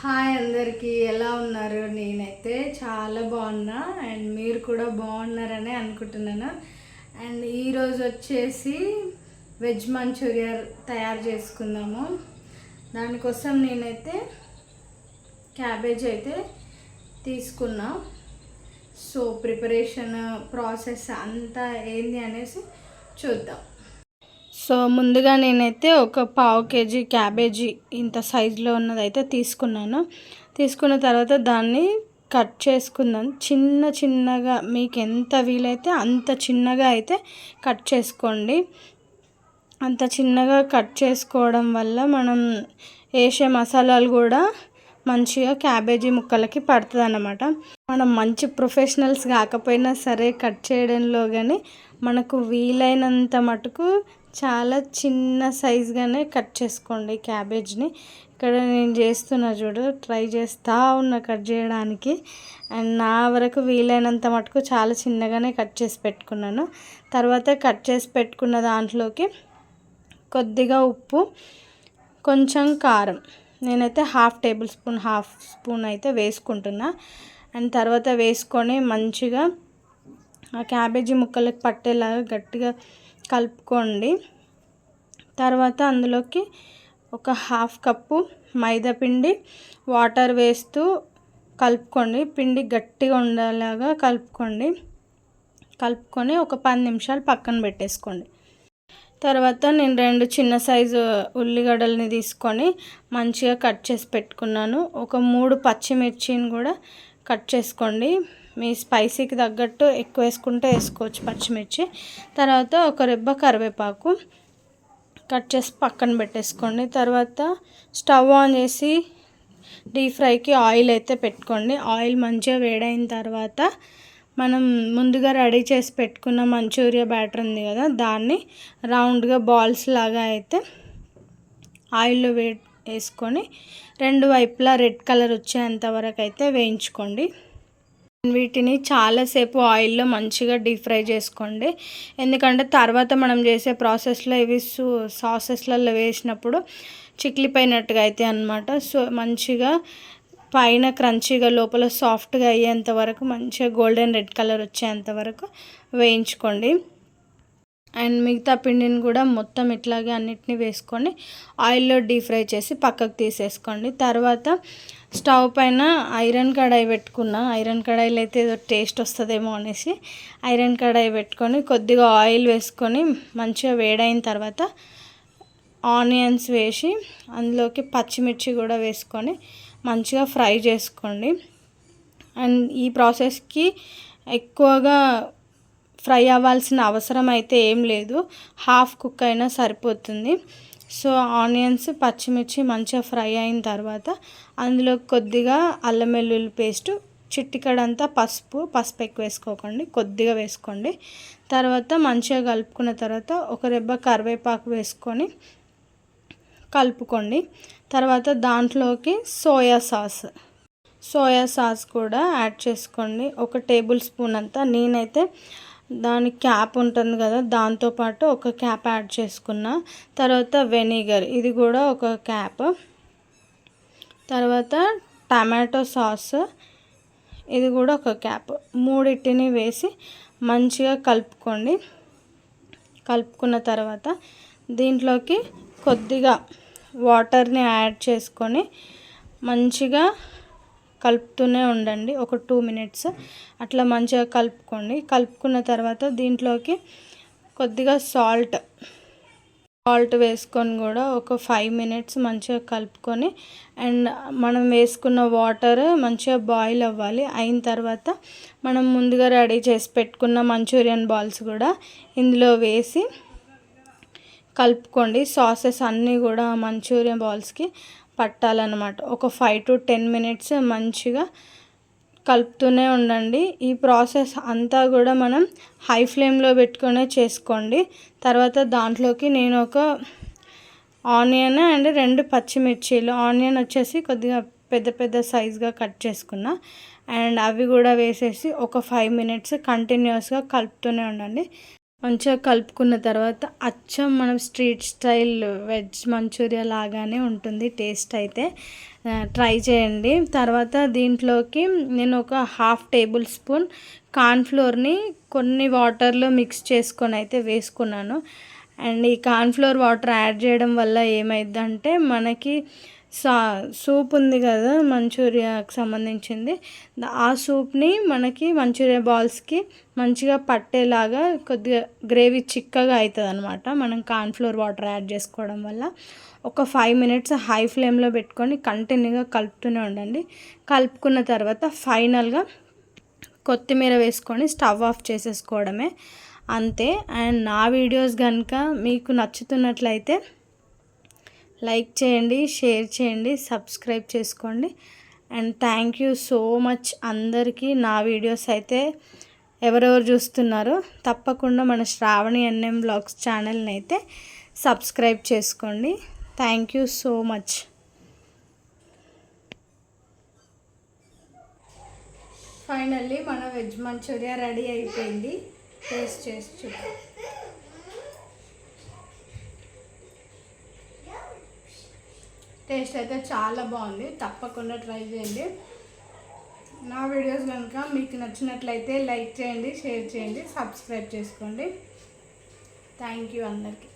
Hi అందరికీ, ఎలా ఉన్నారు? నేనైతే చాలా బాగున్నా అండ్ మీరు కూడా బాగున్నారని అనుకుంటున్నాను. అండ్ ఈరోజు వచ్చేసి వెజ్ మంచూరియా తయారు చేసుకుందాము. దానికోసం నేనైతే క్యాబేజ్ అయితే తీసుకున్నా. సో ప్రిపరేషన్ ప్రాసెస్ అంతా ఏంది అనేసి చూద్దాం. సో ముందుగా నేనైతే ఒక పావు కేజీ క్యాబేజీ ఇంత సైజులో ఉన్నదైతే తీసుకున్న తర్వాత దాన్ని కట్ చేసుకుందాం. చిన్నగా మీకు ఎంత వీలైతే అంత చిన్నగా అయితే కట్ చేసుకోండి. అంత చిన్నగా కట్ చేసుకోవడం వల్ల మనం వేసే మసాలాలు కూడా మంచిగా క్యాబేజీ ముక్కలకి పడుతుంది అన్నమాట. మనం మంచి ప్రొఫెషనల్స్ కాకపోయినా సరే కట్ చేయడంలో కానీ మనకు వీలైనంత మటుకు చాలా చిన్న సైజుగానే కట్ చేసుకోండి క్యాబేజ్ని. ఇక్కడ నేను చేస్తున్నా చూడు, ట్రై చేస్తూ ఉన్నా కట్ చేయడానికి. అండ్ నా వరకు వీలైనంత మటుకు చాలా చిన్నగానే కట్ చేసి పెట్టుకున్నాను. తర్వాత కట్ చేసి పెట్టుకున్న దాంట్లోకి కొద్దిగా ఉప్పు, కొంచెం కారం, నేనైతే హాఫ్ స్పూన్ అయితే వేసుకుంటున్నా. అండ్ తర్వాత వేసుకొని మంచిగా ఆ క్యాబేజీ ముక్కలకు పట్టేలాగా గట్టిగా కలుపుకోండి. తర్వాత అందులోకి ఒక హాఫ్ కప్పు మైదా పిండి వాటర్ వేస్తూ కలుపుకోండి. పిండి గట్టిగా ఉండేలాగా కలుపుకొని ఒక 10 నిమిషాలు పక్కన పెట్టేసుకోండి. తర్వాత నేను 2 చిన్న సైజు ఉల్లిగడ్డలని తీసుకొని మంచిగా కట్ చేసి పెట్టుకున్నాను. ఒక 3 పచ్చిమిర్చిని కూడా కట్ చేసుకోండి. మీ స్పైసీకి తగ్గట్టు ఎక్కువ వేసుకుంటే వేసుకోవచ్చు పచ్చిమిర్చి. తర్వాత ఒక రెబ్బ కరివేపాకు కట్ చేసి పక్కన పెట్టేసుకోండి. తర్వాత స్టవ్ ఆన్ చేసి డీప్ ఫ్రైకి ఆయిల్ అయితే పెట్టుకోండి. ఆయిల్ మంచిగా వేడైన తర్వాత మనం ముందుగా రెడీ చేసి పెట్టుకున్న మంచూరియా బ్యాటర్ ఉంది కదా, దాన్ని రౌండ్గా బాల్స్ లాగా అయితే ఆయిల్లో వేసుకొని 2 వైపులా రెడ్ కలర్ వచ్చేంత వరకు అయితే వేయించుకోండి. వీటిని చాలాసేపు ఆయిల్లో మంచిగా డీప్ ఫ్రై చేసుకోండి. ఎందుకంటే తర్వాత మనం చేసే ప్రాసెస్లో ఇవి సాసెస్లలో వేసినప్పుడు చిక్లిపోయినట్టుగా అయితే అన్నమాట. సో మంచిగా పైన క్రంచీగా లోపల సాఫ్ట్గా అయ్యేంత వరకు మంచిగా గోల్డెన్ రెడ్ కలర్ వచ్చేంత వరకు వేయించుకోండి. అండ్ మిగతా పిండిని కూడా మొత్తం ఇట్లాగే అన్నిటిని వేసుకొని ఆయిల్లో డీప్ ఫ్రై చేసి పక్కకు తీసేసుకోండి. తర్వాత స్టవ్ పైన ఐరన్ కడాయి పెట్టుకున్నా. ఐరన్ కడాయిలో అయితే ఏదో టేస్ట్ వస్తుందేమో అనేసి ఐరన్ కడాయి పెట్టుకొని కొద్దిగా ఆయిల్ వేసుకొని మంచిగా వేడైన తర్వాత ఆనియన్స్ వేసి అందులోకి పచ్చిమిర్చి కూడా వేసుకొని మంచిగా ఫ్రై చేసుకోండి. అండ్ ఈ ప్రాసెస్కి ఎక్కువగా ఫ్రై అవ్వాల్సిన అవసరం అయితే ఏం లేదు, హాఫ్ కుక్ అయినా సరిపోతుంది. సో ఆనియన్స్ పచ్చిమిర్చి మంచిగా ఫ్రై అయిన తర్వాత అందులో కొద్దిగా అల్లం వెల్లుల్లి పేస్ట్, చిటికెడంతా పసుపు ఎక్కువ వేసుకోకండి, కొద్దిగా వేసుకోండి. తర్వాత మంచిగా కలుపుకున్న తర్వాత ఒక రెబ్బ కరివేపాకు వేసుకొని కలుపుకోండి. తర్వాత దాంట్లోకి సోయా సాస్ కూడా యాడ్ చేసుకోండి. ఒక టేబుల్ స్పూన్ అంతా. నేనైతే దాని క్యాప్ ఉంటుంది కదా, దాంతోపాటు ఒక క్యాప్ యాడ్ చేసుకున్నా. తర్వాత వెనిగర్, ఇది కూడా ఒక క్యాప్. తర్వాత టమాటో సాస్, ఇది కూడా ఒక క్యాప్. మూడింటిని వేసి మంచిగా కలుపుకోండి. కలుపుకున్న తర్వాత దీంట్లోకి కొద్దిగా వాటర్ని యాడ్ చేసుకొని మంచిగా కలుపుతూనే ఉండండి. ఒక 2 మినిట్స్ అట్లా మంచిగా కలుపుకోండి. కలుపుకున్న తర్వాత దీంట్లోకి కొద్దిగా సాల్ట్ వేసుకొని కూడా ఒక 5 మినిట్స్ మంచిగా కలుపుకొని, అండ్ మనం వేసుకున్న వాటర్ మంచిగా బాయిల్ అవ్వాలి. అయిన తర్వాత మనం ముందుగా రెడీ చేసి పెట్టుకున్న మంచూరియన్ బాల్స్ కూడా ఇందులో వేసి కలుపుకోండి. సాసెస్ అన్నీ కూడా మంచూరియన్ బాల్స్కి పట్టాలన్నమాట. ఒక 5 to 10 మినిట్స్ మంచిగా కలుపుతూనే ఉండండి. ఈ ప్రాసెస్ అంతా కూడా మనం హై ఫ్లేమ్లో పెట్టుకునే చేసుకోండి. తర్వాత దాంట్లోకి నేను ఒక ఆనియన్ అండ్ 2 పచ్చిమిర్చీలు, ఆనియన్ వచ్చేసి కొద్దిగా పెద్ద సైజ్గా కట్ చేసుకున్నా, అండ్ అవి కూడా వేసేసి ఒక 5 మినిట్స్ కంటిన్యూస్గా కలుపుతూనే ఉండండి. మంచిగా కలుపుకున్న తర్వాత అచ్చం మనం స్ట్రీట్ స్టైల్ వెజ్ మంచూరియా లాగానే ఉంటుంది టేస్ట్ అయితే. ట్రై చేయండి. తర్వాత దీంట్లోకి నేను ఒక 1/2 టేబుల్ స్పూన్ కార్న్ఫ్లోర్ని కొన్ని వాటర్లో మిక్స్ చేసుకొని అయితే వేసుకున్నాను. అండ్ ఈ కార్న్ఫ్లోర్ వాటర్ యాడ్ చేయడం వల్ల ఏమైందంటే మనకి సూప్ ఉంది కదా మంచూరియాకి సంబంధించింది, ఆ సూప్ని మనకి మంచూరియా బాల్స్కి మంచిగా పట్టేలాగా కొద్దిగా గ్రేవీ చిక్కగా అవుతుంది అనమాట మనం కార్న్ఫ్లోర్ వాటర్ యాడ్ చేసుకోవడం వల్ల. ఒక 5 మినిట్స్ హై ఫ్లేమ్లో పెట్టుకొని కంటిన్యూగా కలుపుతూనే ఉండండి. కలుపుకున్న తర్వాత ఫైనల్గా కొత్తిమీర వేసుకొని స్టవ్ ఆఫ్ చేసేసుకోవడమే, అంతే. అండ్ నా వీడియోస్ కనుక మీకు నచ్చుతున్నట్లయితే లైక్ చేయండి, షేర్ చేయండి, సబ్స్క్రైబ్ చేసుకోండి. And thank you so much అందరికీ. నా వీడియోస్ అయితే ఎవరెవరు చూస్తున్నారో తప్పకుండా మన శ్రావణి ఎన్ఎం బ్లాగ్స్ ఛానల్ని అయితే సబ్స్క్రైబ్ చేసుకోండి. Thank you so much. Finally మన వెజ్ మంచూరియా రెడీ అయిపోయింది. టేస్ట్ చేసి చూద్దాం. టేస్ట్ అయితే చాలా బాగుంది. తప్పకుండా ట్రై చేయండి. నా వీడియోస్ కనుక మీకు నచ్చినట్లయితే లైక్ చేయండి, షేర్ చేయండి, సబ్స్క్రైబ్ చేసుకోండి. థ్యాంక్ యూ అందరికీ.